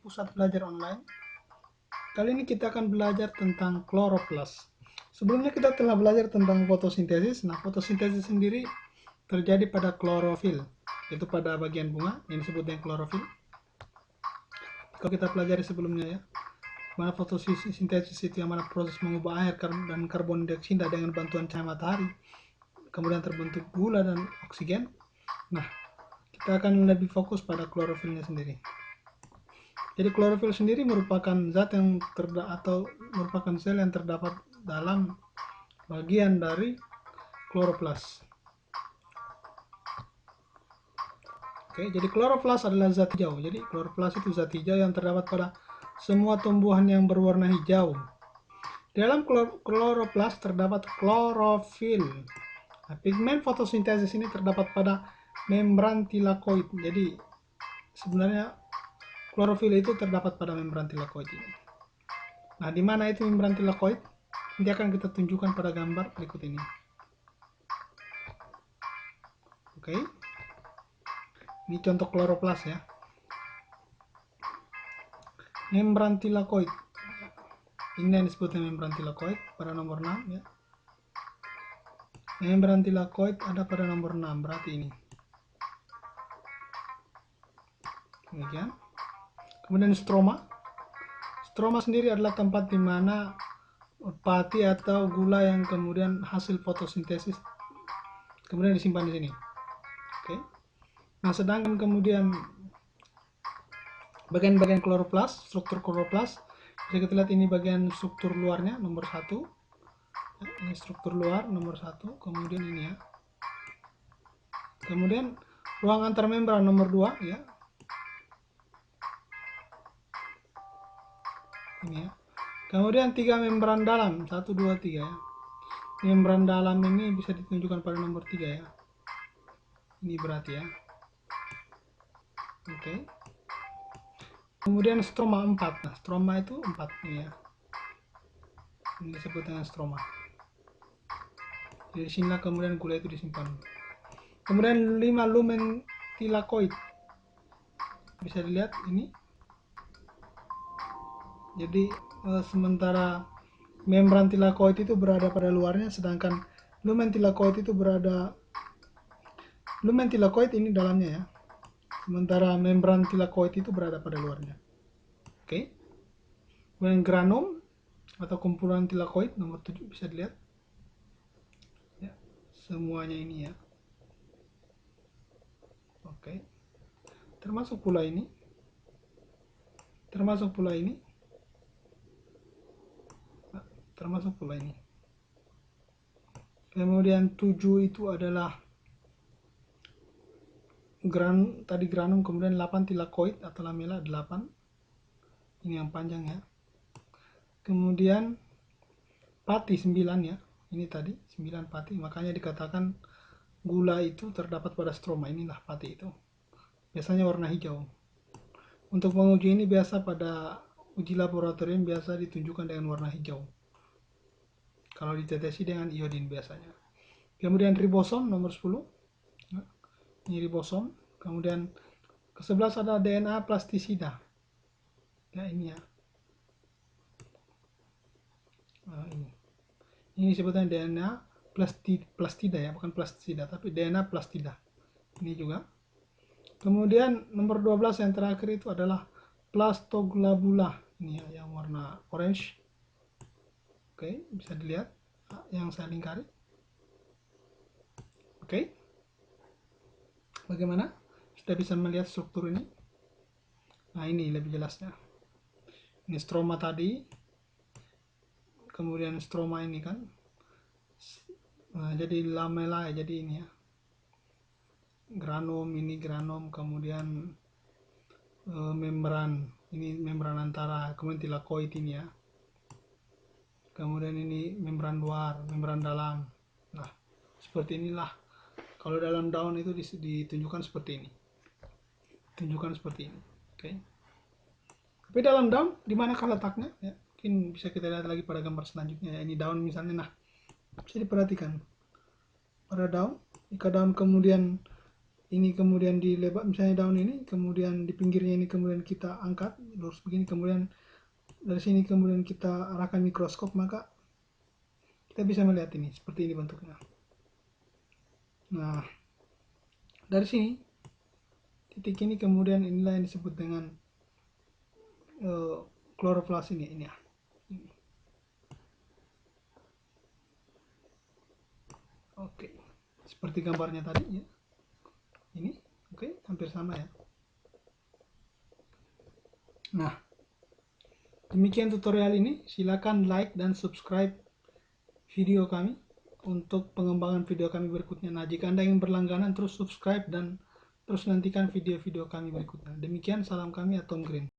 Pusat Belajar Online. Kali ini kita akan belajar tentang kloroplast. Sebelumnya kita telah belajar tentang fotosintesis. Nah, fotosintesis sendiri terjadi pada klorofil, yaitu pada bagian bunga yang disebut dengan klorofil. Kalau kita pelajari sebelumnya ya, mana fotosintesis itu yang mana proses mengubah air dan karbon dioksida dengan bantuan cahaya matahari, kemudian terbentuk gula dan oksigen. Nah, kita akan lebih fokus pada klorofilnya sendiri. Jadi klorofil sendiri merupakan zat yang merupakan sel yang terdapat dalam bagian dari kloroplas. Oke, jadi kloroplas adalah zat hijau. Jadi kloroplas itu zat hijau yang terdapat pada semua tumbuhan yang berwarna hijau. Dalam kloroplas terdapat klorofil. Nah, pigmen fotosintesis ini terdapat pada membran tilakoid. Jadi sebenarnya klorofil itu terdapat pada membran tilakoid ini. Nah, di mana itu membran tilakoid? Nanti akan kita tunjukkan pada gambar berikut ini. Oke. Ini contoh kloroplas ya. Membran tilakoid. Ini yang disebut membran tilakoid pada nomor 6 ya. Membran tilakoid ada pada nomor 6, berarti ini. Demikian. Kemudian stroma. Stroma sendiri adalah tempat di mana pati atau gula yang kemudian hasil fotosintesis kemudian disimpan di sini. Oke. Nah, sedangkan kemudian bagian-bagian kloroplas, struktur kloroplas, bisa kita lihat ini bagian struktur luarnya nomor 1. Ini struktur luar nomor 1, kemudian ini ya. Kemudian ruang antar membran nomor 2 ya. Ini ya. Kemudian 3 membran dalam, 1 2 3 ya. Membran dalam ini bisa ditunjukkan pada nomor 3 ya. Ini berarti ya. Oke. Kemudian stroma 4. Nah, stroma itu 4 ini ya. Ini disebut dengan stroma. Jadi sinilah kemudian gula itu disimpan. Kemudian 5 lumen tilakoid. Bisa dilihat ini. Jadi sementara membran tilakoid itu berada pada luarnya, sedangkan lumen tilakoid ini dalamnya ya. Sementara membran tilakoid itu berada pada luarnya. Oke. Kemudian granum atau kumpulan tilakoid nomor 7 bisa dilihat. Ya, semuanya ini ya. Oke. Termasuk pula ini. Kemudian 7 itu adalah granum, kemudian 8 tilakoid atau lamela 8. Ini yang panjang ya. Kemudian pati 9 ya. Ini tadi 9 pati, makanya dikatakan gula itu terdapat pada stroma. Inilah pati itu. Biasanya warna hijau. Untuk menguji ini biasa pada uji laboratorium biasa ditunjukkan dengan warna hijau. Kalau ditetesi dengan iodin biasanya. Kemudian ribosom nomor 10. Ini ribosom. Kemudian ke-11 ada DNA plastisida. Ya, ini ya. Nah, ini disebutnya DNA plastida ya, bukan plastisida, tapi DNA plastida. Ini juga. Kemudian nomor 12 yang terakhir itu adalah plastoglabula. Ini ya, yang warna orange. Oke, bisa dilihat yang saya lingkari. Oke. Bagaimana? Sudah bisa melihat struktur ini? Nah, ini lebih jelasnya. Ini stroma tadi. Kemudian stroma ini kan. Nah, jadi lamela ya, jadi ini ya. Granum, ini granum, kemudian membran. Ini membran antara, kemudian tilakoid ini ya. Kemudian ini membran luar, membran dalam. Nah, seperti inilah. Kalau dalam daun itu ditunjukkan seperti ini. Oke. Tapi dalam daun, di manakah letaknya? Ya, mungkin bisa kita lihat lagi pada gambar selanjutnya. Ya, ini daun misalnya. Nah, bisa diperhatikan. Pada daun, jika daun kemudian ini kemudian dilebar, misalnya daun ini, kemudian di pinggirnya ini kemudian kita angkat lurus begini, kemudian dari sini kemudian kita arahkan mikroskop, maka kita bisa melihat ini seperti ini bentuknya. Nah, dari sini titik ini kemudian inilah yang disebut dengan kloroplas ini ya. Oke, seperti gambarnya tadi ya. Ini, oke, hampir sama ya. Nah, demikian tutorial ini. Silakan like dan subscribe video kami untuk pengembangan video kami berikutnya. Nah, jika Anda ingin berlangganan, terus subscribe dan terus nantikan video-video kami berikutnya. Demikian, salam kami, Atom Green.